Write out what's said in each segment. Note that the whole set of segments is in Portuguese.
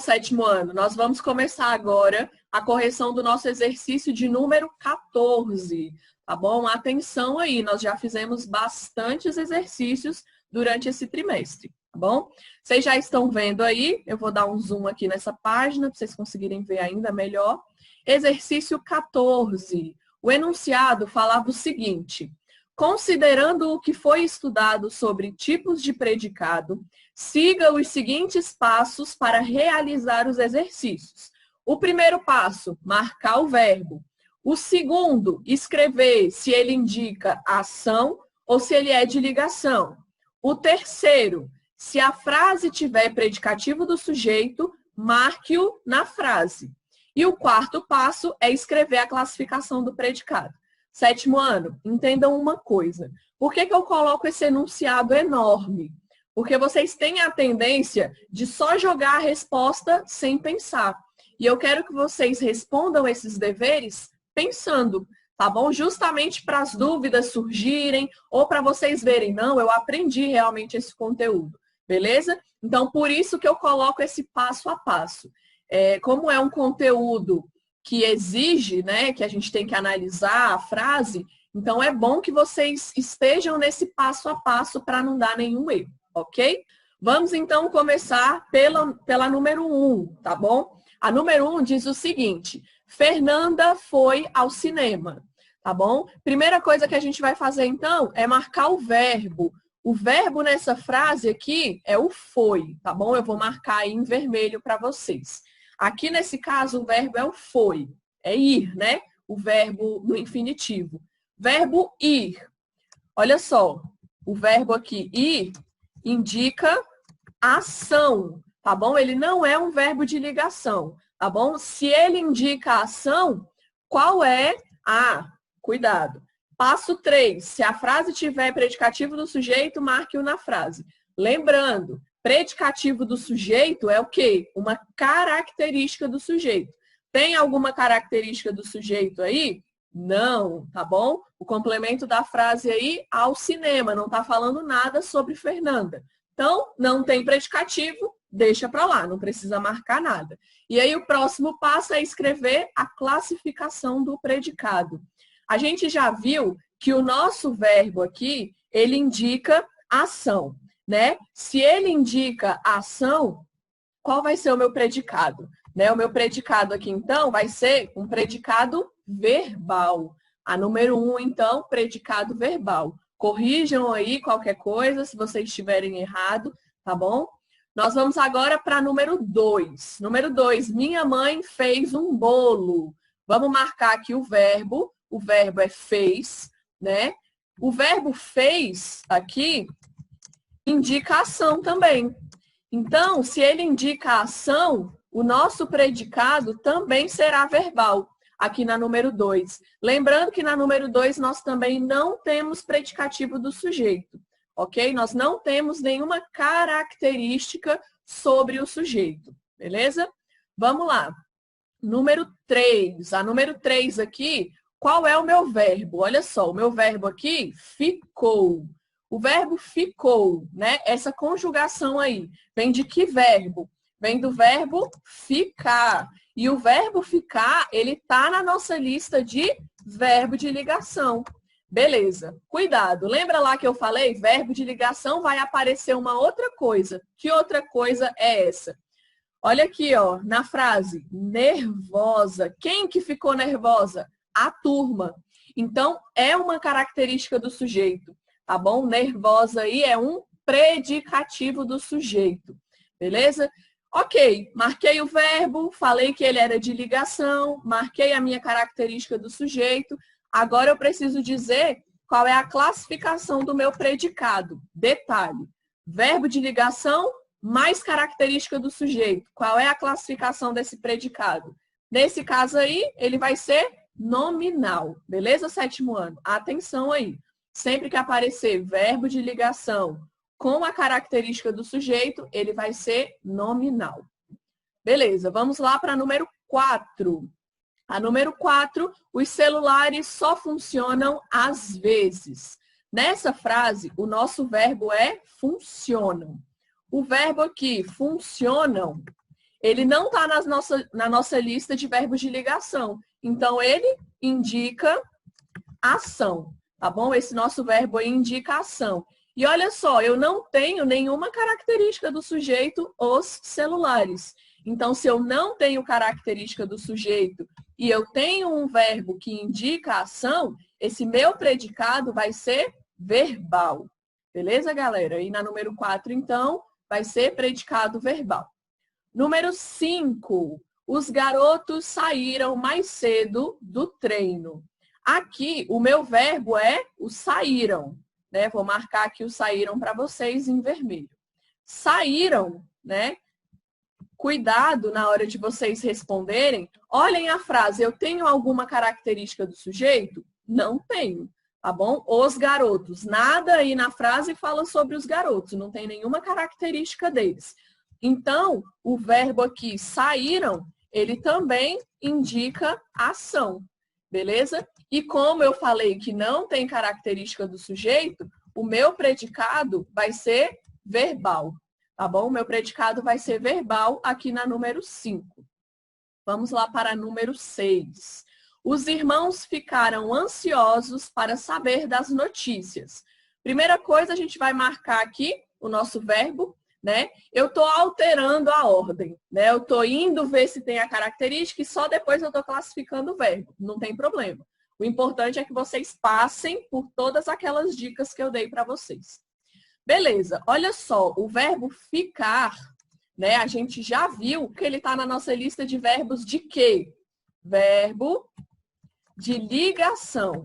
sétimo ano, nós vamos começar agora a correção do nosso exercício de número 14, tá bom? Atenção aí, nós já fizemos bastantes exercícios durante esse trimestre, tá bom? Vocês já estão vendo aí, eu vou dar um zoom aqui nessa página para vocês conseguirem ver ainda melhor. Exercício 14. O enunciado falava o seguinte: considerando o que foi estudado sobre tipos de predicado, siga os seguintes passos para realizar os exercícios. O primeiro passo, marcar o verbo. O segundo, escrever se ele indica ação ou se ele é de ligação. O terceiro, se a frase tiver predicativo do sujeito, marque-o na frase. E o quarto passo é escrever a classificação do predicado. Sétimo ano, entendam uma coisa. Por que eu coloco esse enunciado enorme? Porque vocês têm a tendência de só jogar a resposta sem pensar. E eu quero que vocês respondam esses deveres pensando, tá bom? Justamente para as dúvidas surgirem ou para vocês verem, não, eu aprendi realmente esse conteúdo, beleza? Então, por isso que eu coloco esse passo a passo. Como é um conteúdo que exige, né, que a gente tem que analisar a frase, então é bom que vocês estejam nesse passo a passo para não dar nenhum erro, ok? Vamos então começar pela número 1, tá bom? A número 1 diz o seguinte: Fernanda foi ao cinema, tá bom? Primeira coisa que a gente vai fazer então é marcar o verbo. O verbo nessa frase aqui é o foi, tá bom? Eu vou marcar aí em vermelho para vocês. Aqui, nesse caso, o verbo é o foi. É ir, né? O verbo no infinitivo. Verbo ir. Olha só. O verbo aqui, ir, indica ação, tá bom? Ele não é um verbo de ligação, tá bom? Se ele indica ação, qual é a... Cuidado. Passo 3. Se a frase tiver predicativo do sujeito, marque-o na frase. Lembrando, predicativo do sujeito é o quê? Uma característica do sujeito. Tem alguma característica do sujeito aí? Não, tá bom? O complemento da frase aí, ao cinema, não tá falando nada sobre Fernanda. Então, não tem predicativo, deixa pra lá, não precisa marcar nada. E aí, o próximo passo é escrever a classificação do predicado. A gente já viu que o nosso verbo aqui, ele indica ação, né? Se ele indica ação, qual vai ser o meu predicado? Né? O meu predicado aqui, então, vai ser um predicado verbal. A número 1, então, predicado verbal. Corrijam aí qualquer coisa, se vocês estiverem errado, tá bom? Nós vamos agora para número 2. Número 2, minha mãe fez um bolo. Vamos marcar aqui o verbo. O verbo é fez, né? O verbo fez aqui indica ação também. Então, se ele indica ação, o nosso predicado também será verbal, aqui na número 2. Lembrando que na número 2 nós também não temos predicativo do sujeito, ok? Nós não temos nenhuma característica sobre o sujeito, beleza? Vamos lá. Número 3. A número 3 aqui, qual é o meu verbo? Olha só, o meu verbo aqui, ficou. O verbo ficou, né? Essa conjugação aí, vem de que verbo? Vem do verbo ficar. E o verbo ficar, ele tá na nossa lista de verbo de ligação. Beleza. Cuidado. Lembra lá que eu falei? Verbo de ligação vai aparecer uma outra coisa. Que outra coisa é essa? Olha aqui, ó, na frase, nervosa. Quem que ficou nervosa? A turma. Então, é uma característica do sujeito, tá bom? Nervosa aí é um predicativo do sujeito, beleza? Ok, marquei o verbo, falei que ele era de ligação, marquei a minha característica do sujeito. Agora eu preciso dizer qual é a classificação do meu predicado. Detalhe, verbo de ligação mais característica do sujeito. Qual é a classificação desse predicado? Nesse caso aí, ele vai ser nominal, beleza, sétimo ano? Atenção aí, sempre que aparecer verbo de ligação com a característica do sujeito, ele vai ser nominal. Beleza, vamos lá para a número 4. A número 4, os celulares só funcionam às vezes. Nessa frase, o nosso verbo é funcionam. O verbo aqui, funcionam, ele não está na nossa lista de verbos de ligação. Então, ele indica ação, tá bom? Esse nosso verbo aí indica ação. E olha só, eu não tenho nenhuma característica do sujeito, os celulares. Então, se eu não tenho característica do sujeito e eu tenho um verbo que indica ação, esse meu predicado vai ser verbal. Beleza, galera? E na número 4, então, vai ser predicado verbal. Número 5, os garotos saíram mais cedo do treino. Aqui, o meu verbo é o saíram, né? Vou marcar aqui o saíram para vocês em vermelho. Saíram, né? Cuidado na hora de vocês responderem. Olhem a frase, eu tenho alguma característica do sujeito? Não tenho, tá bom? Os garotos. Nada aí na frase fala sobre os garotos, não tem nenhuma característica deles. Então, o verbo aqui, saíram, ele também indica ação, beleza? E como eu falei que não tem característica do sujeito, o meu predicado vai ser verbal, tá bom? O meu predicado vai ser verbal aqui na número 5. Vamos lá para a número 6. Os irmãos ficaram ansiosos para saber das notícias. Primeira coisa, a gente vai marcar aqui o nosso verbo, né? Eu estou alterando a ordem, né? Eu estou indo ver se tem a característica e só depois eu estou classificando o verbo. Não tem problema. O importante é que vocês passem por todas aquelas dicas que eu dei para vocês. Beleza, olha só, o verbo ficar, né? A gente já viu que ele está na nossa lista de verbos de quê? Verbo de ligação.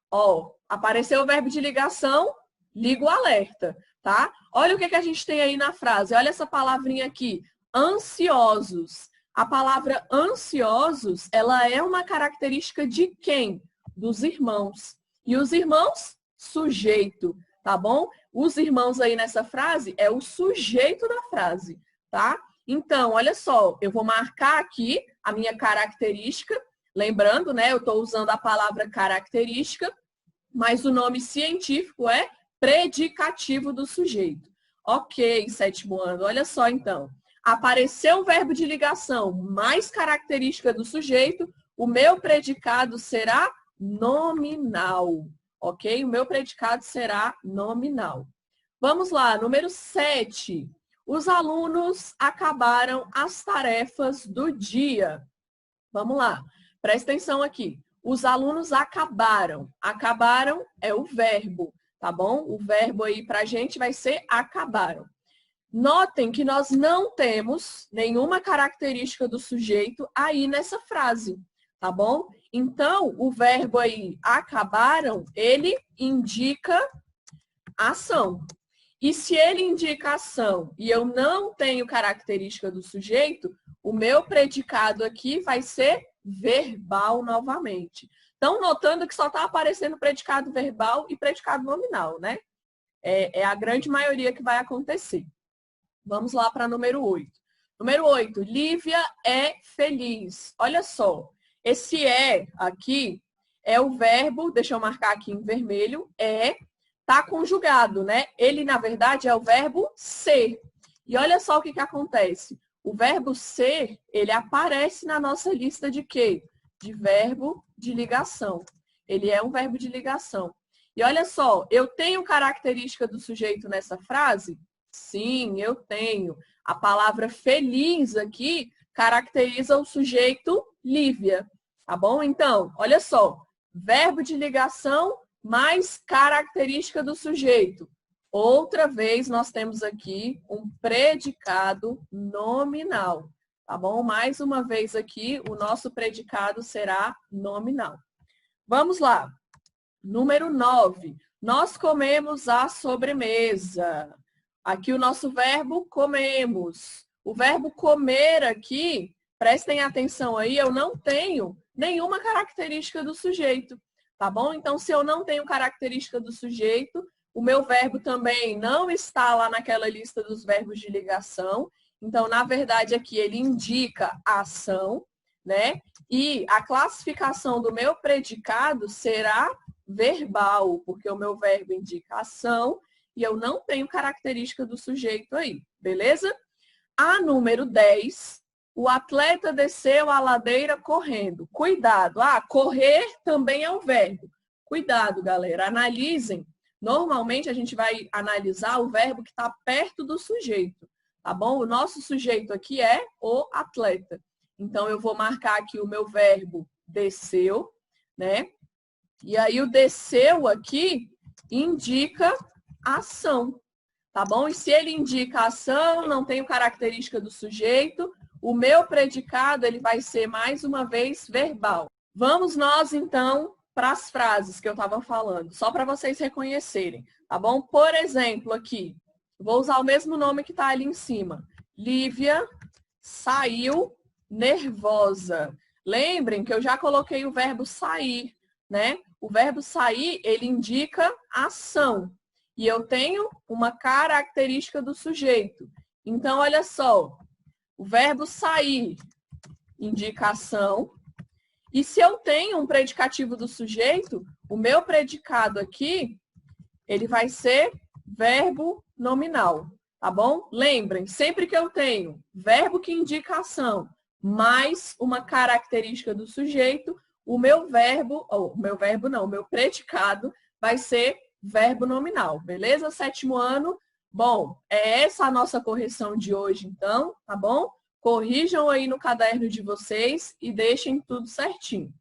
Ó, apareceu o verbo de ligação, liga o alerta, tá? Olha o que a gente tem aí na frase. Olha essa palavrinha aqui, ansiosos. A palavra ansiosos, ela é uma característica de quem? Dos irmãos. E os irmãos, sujeito, tá bom? Os irmãos aí nessa frase é o sujeito da frase, tá? Então, olha só, eu vou marcar aqui a minha característica. Lembrando, né, eu estou usando a palavra característica, mas o nome científico é predicativo do sujeito. Ok, sétimo ano, olha só então. Apareceu um verbo de ligação mais característica do sujeito, o meu predicado será nominal, ok? O meu predicado será nominal. Vamos lá, número 7. Os alunos acabaram as tarefas do dia. Vamos lá, presta atenção aqui. Os alunos acabaram. Acabaram é o verbo, tá bom? O verbo aí pra gente vai ser acabaram. Notem que nós não temos nenhuma característica do sujeito aí nessa frase, tá bom? Então, o verbo aí, acabaram, ele indica ação. E se ele indica ação e eu não tenho característica do sujeito, o meu predicado aqui vai ser verbal novamente. Então, notando que só está aparecendo predicado verbal e predicado nominal, né? É a grande maioria que vai acontecer. Vamos lá para número 8. Número 8, Lívia é feliz. Olha só, esse é aqui é o verbo, deixa eu marcar aqui em vermelho, tá conjugado, né? Ele, na verdade, é o verbo ser. E olha só o que acontece. O verbo ser, ele aparece na nossa lista de quê? De verbo de ligação. Ele é um verbo de ligação. E olha só, eu tenho característica do sujeito nessa frase? Sim, eu tenho. A palavra feliz aqui caracteriza o sujeito Lívia, tá bom? Então, olha só, verbo de ligação mais característica do sujeito. Outra vez, nós temos aqui um predicado nominal, tá bom? Mais uma vez aqui, o nosso predicado será nominal. Vamos lá. Número 9. Nós comemos a sobremesa. Aqui o nosso verbo comemos. O verbo comer aqui, prestem atenção aí, eu não tenho nenhuma característica do sujeito, tá bom? Então, se eu não tenho característica do sujeito, o meu verbo também não está lá naquela lista dos verbos de ligação. Então, na verdade, aqui ele indica a ação, né? E a classificação do meu predicado será verbal, porque o meu verbo indica ação e eu não tenho característica do sujeito aí, beleza? A número 10, O atleta desceu a ladeira correndo. Cuidado. Ah, correr também é um verbo. Cuidado, galera. Analisem. Normalmente a gente vai analisar o verbo que está perto do sujeito, tá bom? O nosso sujeito aqui é o atleta. Então, eu vou marcar aqui o meu verbo desceu, né? E aí, o desceu aqui indica ação, tá bom? E se ele indica ação, não tem característica do sujeito, o meu predicado ele vai ser, mais uma vez, verbal. Vamos nós, então, para as frases que eu estava falando, só para vocês reconhecerem, tá bom? Por exemplo, aqui, vou usar o mesmo nome que está ali em cima. Lívia saiu nervosa. Lembrem que eu já coloquei o verbo sair, né? O verbo sair, ele indica ação. E eu tenho uma característica do sujeito. Então, olha só. O verbo sair indica ação. E se eu tenho um predicativo do sujeito, o meu predicado aqui, ele vai ser verbo nominal, tá bom? Lembrem, sempre que eu tenho verbo que indica ação, mais uma característica do sujeito, o meu predicado vai ser verbo nominal, beleza? 7º ano. Bom, é essa a nossa correção de hoje, então, tá bom? Corrijam aí no caderno de vocês e deixem tudo certinho.